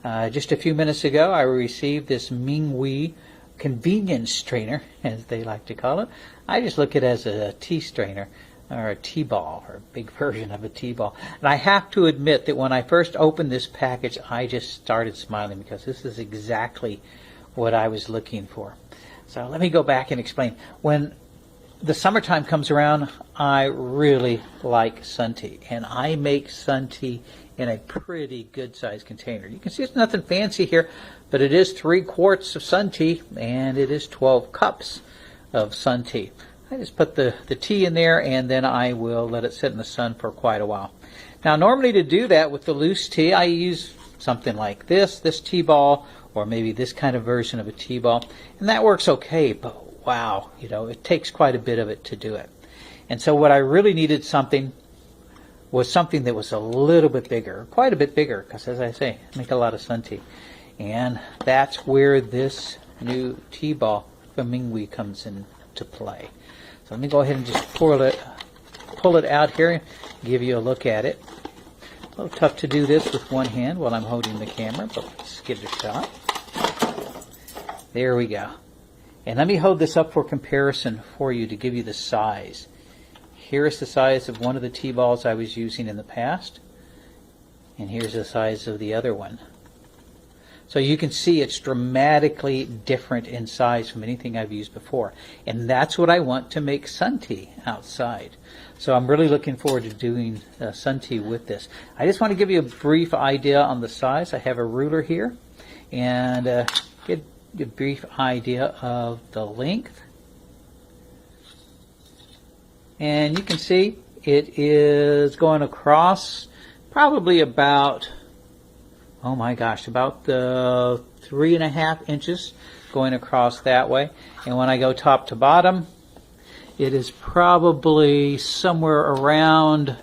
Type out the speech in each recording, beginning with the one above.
Just a few minutes ago, I received this Minghui convenience strainer, as they like to call it. I just look at it as a tea strainer, or a tea ball, or a big version of a tea ball. And I have to admit that when I first opened this package, I just started smiling because this is exactly what I was looking for. So let me go back and explain. When the summertime comes around, I really like sun tea, and I make sun tea in a pretty good sized container. You can see it's nothing fancy here, but it is 3 quarts of sun tea, and it is 12 cups of sun tea. I just put the tea in there, and then I will let it sit in the sun for quite a while. Now normally to do that with the loose tea, I use something like this tea ball, or maybe this kind of version of a tea ball, and that works okay, but wow, it takes quite a bit of it to do it. And so what I really needed was something that was a little bit bigger, quite a bit bigger, because as I say, I make a lot of sun tea. And that's where this new tea ball from Minghui comes into play. So let me go ahead and just pull it out here and give you a look at it. A little tough to do this with one hand while I'm holding the camera, but let's give it a shot. There we go. And let me hold this up for comparison for you to give you the size. Here is the size of one of the tea balls I was using in the past, and here's the size of the other one. So you can see it's dramatically different in size from anything I've used before. And that's what I want to make sun tea outside. So I'm really looking forward to doing sun tea with this. I just want to give you a brief idea on the size. I have a ruler here, and get a brief idea of the length. And you can see it is going across probably about, oh my gosh, about 3.5 inches going across that way. And when I go top to bottom, it is probably somewhere around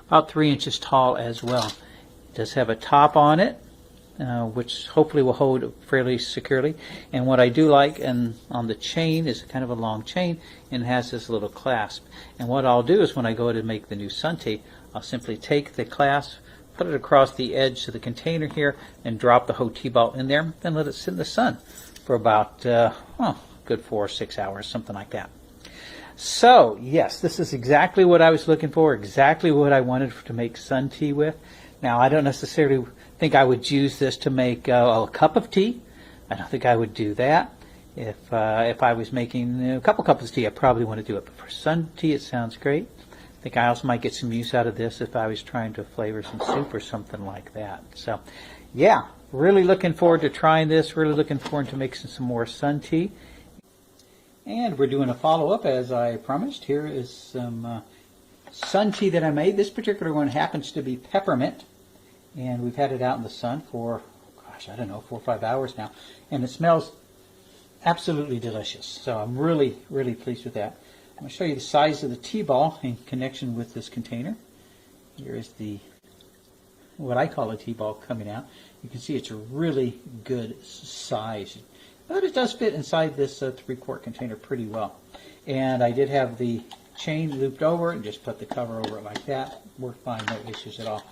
about 3 inches tall as well. It does have a top on it, which hopefully will hold fairly securely. And what I do like on the chain is kind of a long chain, and it has this little clasp. And what I'll do is when I go to make the new sun tea, I'll simply take the clasp, put it across the edge of the container here, and drop the whole tea ball in there, and let it sit in the sun for about, good 4 or 6 hours, something like that. So, yes, this is exactly what I was looking for, exactly what I wanted to make sun tea with. Now, I don't necessarily think I would use this to make a cup of tea. I don't think I would do that. If I was making a couple cups of tea, I probably want to do it. But for sun tea, it sounds great. I think I also might get some use out of this if I was trying to flavor some soup or something like that. So, yeah, really looking forward to trying this. Really looking forward to making some more sun tea. And we're doing a follow-up, as I promised. Here is some sun tea that I made. This particular one happens to be peppermint. And we've had it out in the sun for, gosh, I don't know, 4 or 5 hours now. And it smells absolutely delicious. So I'm really, really pleased with that. I'm going to show you the size of the tea ball in connection with this container. Here is what I call a tea ball coming out. You can see it's a really good size. But it does fit inside this 3-quart container pretty well. And I did have the chain looped over and just put the cover over it like that. Worked fine, no issues at all.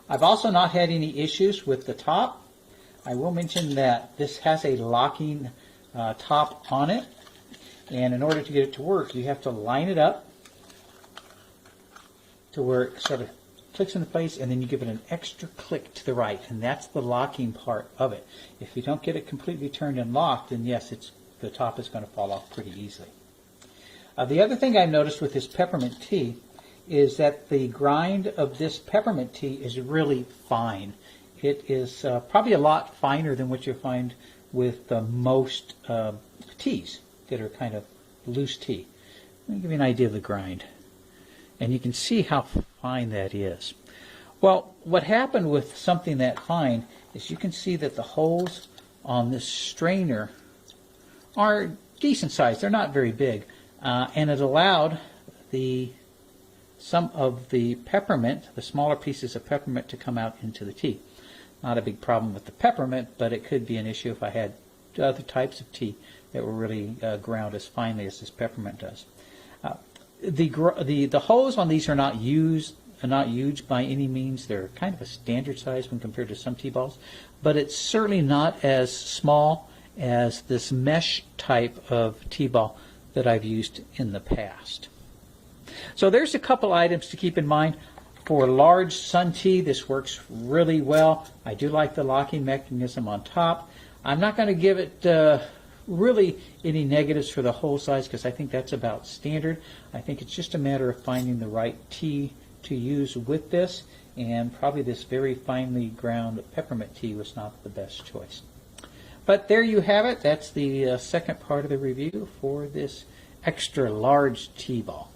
I've also not had any issues with the top. I will mention that this has a locking top on it, and in order to get it to work, you have to line it up to where it sort of clicks into place, and then you give it an extra click to the right, and that's the locking part of it. If you don't get it completely turned and locked, then yes, the top is going to fall off pretty easily. The other thing I noticed with this peppermint tea is that the grind of this peppermint tea is really fine. It is probably a lot finer than what you find with most teas that are kind of loose tea. Let me give you an idea of the grind. And you can see how fine that is. Well, what happened with something that fine is you can see that the holes on this strainer are decent size. They're not very big. And it allowed some of the peppermint, the smaller pieces of peppermint, to come out into the tea. Not a big problem with the peppermint, but it could be an issue if I had other types of tea that were really ground as finely as this peppermint does. The holes on these are not used not huge by any means. They're kind of a standard size when compared to some tea balls, but it's certainly not as small as this mesh type of tea ball that I've used in the past. So there's a couple items to keep in mind. For large sun tea, this works really well. I do like the locking mechanism on top. I'm not going to give it really any negatives for the whole size because I think that's about standard. I think it's just a matter of finding the right tea to use with this, and probably this very finely ground peppermint tea was not the best choice. But there you have it. That's the second part of the review for this extra large tea ball.